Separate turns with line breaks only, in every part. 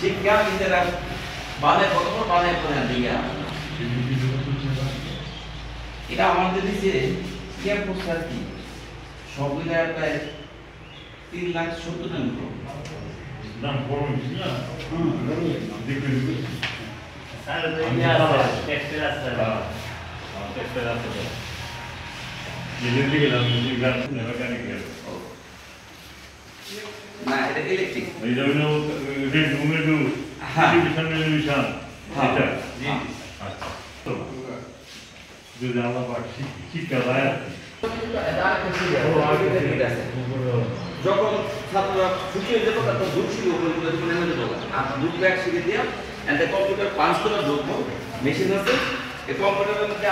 শিক্ষা নিজেরা বানে প্রথম বানে প্রধান দিয়া এটা আমাদের দিছে কেয়ার পোস্টার কি সব মিলে প্রায় 3,70,000
দাম বড় বেশি না দেখবে
স্যার টেক্সটাইল আছে টেক্সটাইল আছে
যেদিন থেকে দাম গাছ মেকানিক
না এটা ইলেকট্রিক
এই জন্য রেড রুমে তো টেলিভিশন এটা
জি
আচ্ছা তো যদি আমরা পাচ্ছি শিক্ষা দেয়
যখন ছাত্ররা ছুটি হয়ে যেত তখন দুধ ছিল নেমে যেত আর দুধ ব্যাগ শিখে দিয়ে একটা কম্পিউটার পাঁচ করে ঢুকবো মেশিন আছে এই কম্পিউটারের মধ্যে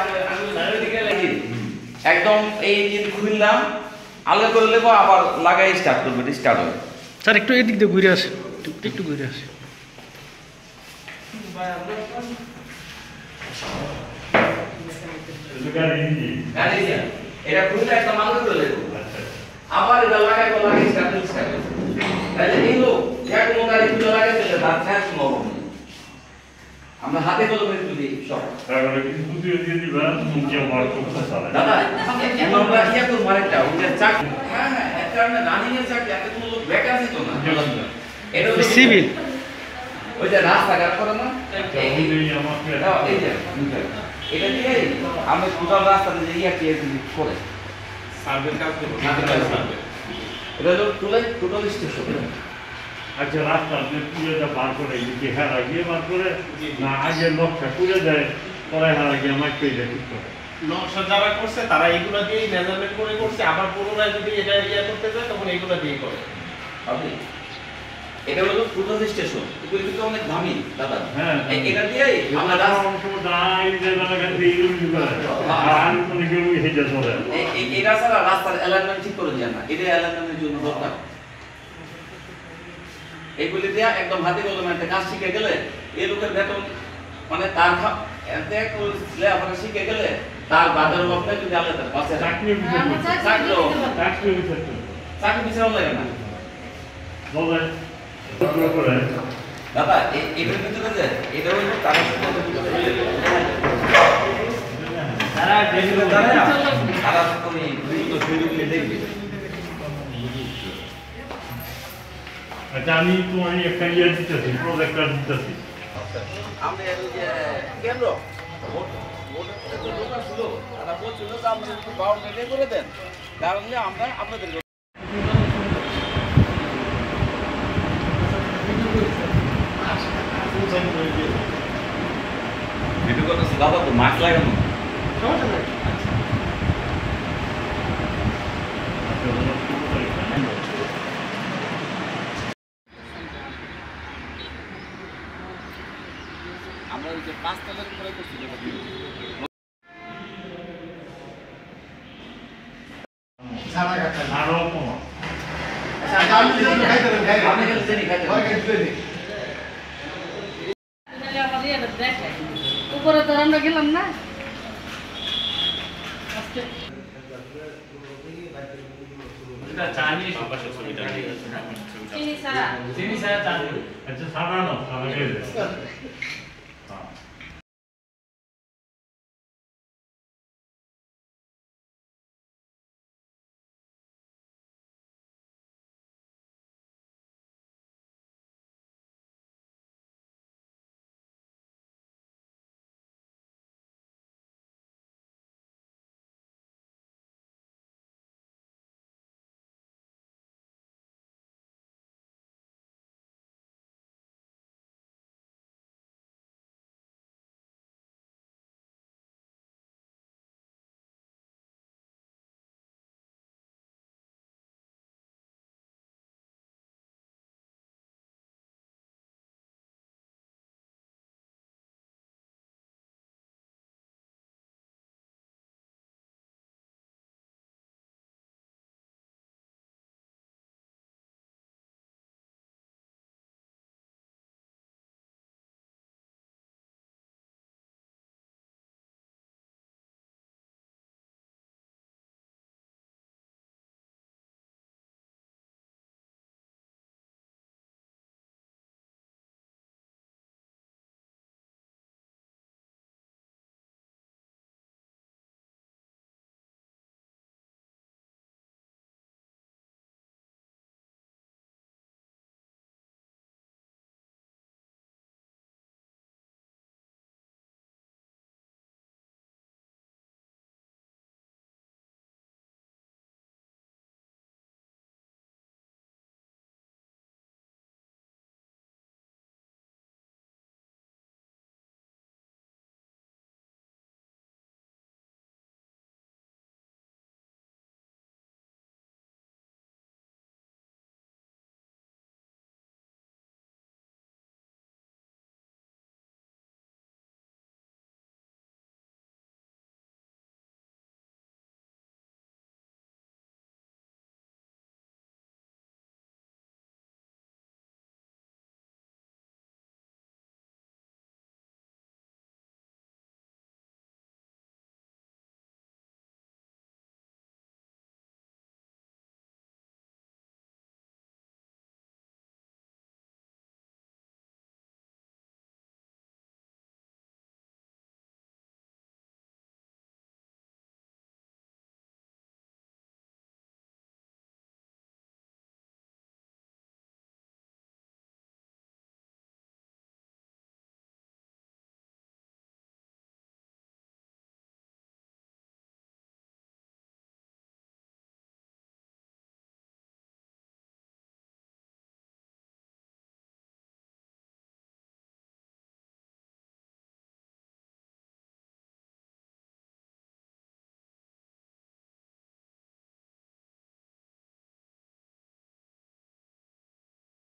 একদম এই ইঞ্জিন খুললাম আলাদা করে নেবো আবার লাগাই স্টার্ট করবো স্টার্ট হবে
স্যার একটু এদিক দিয়ে ঘুরে আসে একটু ঘুরে আসে
এটা খুললে একটা মাল করে নেবো আবার এটা লাগাই স্টার্ট তাহলে এই লোক এক মোবাইল খুলে লাগাইতে তার খ্যাত সম্ভব আমরা হাতে কলমে তুলি সব
তারপরে কিন্তু দিয়ে দিবা মুখে মার করতে চালা
দাদা আমরা ইয়া করব আরেকটা ওটা চাক হ্যাঁ হ্যাঁ একটা আমরা রানিং এর চাক এত কোনো লোক ভ্যাকেন্সি তো না এটা হলো
সিভিল
ওই যে রাস্তাঘাট করে না
এই আমাকে
এই যে এটা দিয়ে আমরা টোটাল রাস্তাতে যে ইয়া দিয়ে করে সার্ভে কাজ করব এটা হলো টোটাল স্টেশন
আচ্ছা রাস্তা যে পুরোটা বার করে এদিকে হেরা গিয়ে বার করে না আগে নকশা করে দেয় পরে হেরা গিয়ে আমার পেয়ে যায় ঠিক করে
নকশা যারা করছে তারা এগুলো দিয়েই মেজারমেন্ট করে করছে আবার পুনরায় যদি এটা ইয়া করতে যায় তখন এগুলো দিয়ে করে
আপনি এটা হলো টোটাল স্টেশন এগুলো কিন্তু অনেক দামি দাদা
হ্যাঁ
এটা দিয়ে আমরা
অংশ দাই যে জায়গা দিয়ে ইউজ করে আর আমি কোনো কেউ হেজে চলে
এই রাস্তাটা রাস্তার অ্যালাইনমেন্ট ঠিক করে দেয় না এটা অ্যালাইনমেন্টের জন্য দরকার এইগুলি দিয়ে একদম হাতে কলমে একটা কাজ শিখে গেলে এই লোকের বেতন মানে তার এতে লেখাপড়া শিখে গেলে তার বাজার অবস্থা যদি আলাদা পাশে
চাকরি
চাকরি পিছনে লাগে না
বলে করে
দাদা এটার ভিতরে যে এটা হলো তারা
তারা যেগুলো
তারা তুমি দ্রুত সুযোগগুলি দেখবে
আচ্ছা আমি তোমার একটা ইয়ে দিতেছি প্রজেক্টর দিতেছি
আমরা এই যে কেন্দ্র ভোটের যে লোক ছিল তারা বলছিল যে আমাদের একটু বাউন্ডারি করে দেন তাহলে আমরা আপনাদের ভিডিও করতেছি দাদা তো মাস্ক লাগানো আমরা ওই যে 5 তলার উপরে করছি
আরো কম
উপরে তো আমরা গেলাম না
আচ্ছা সারানো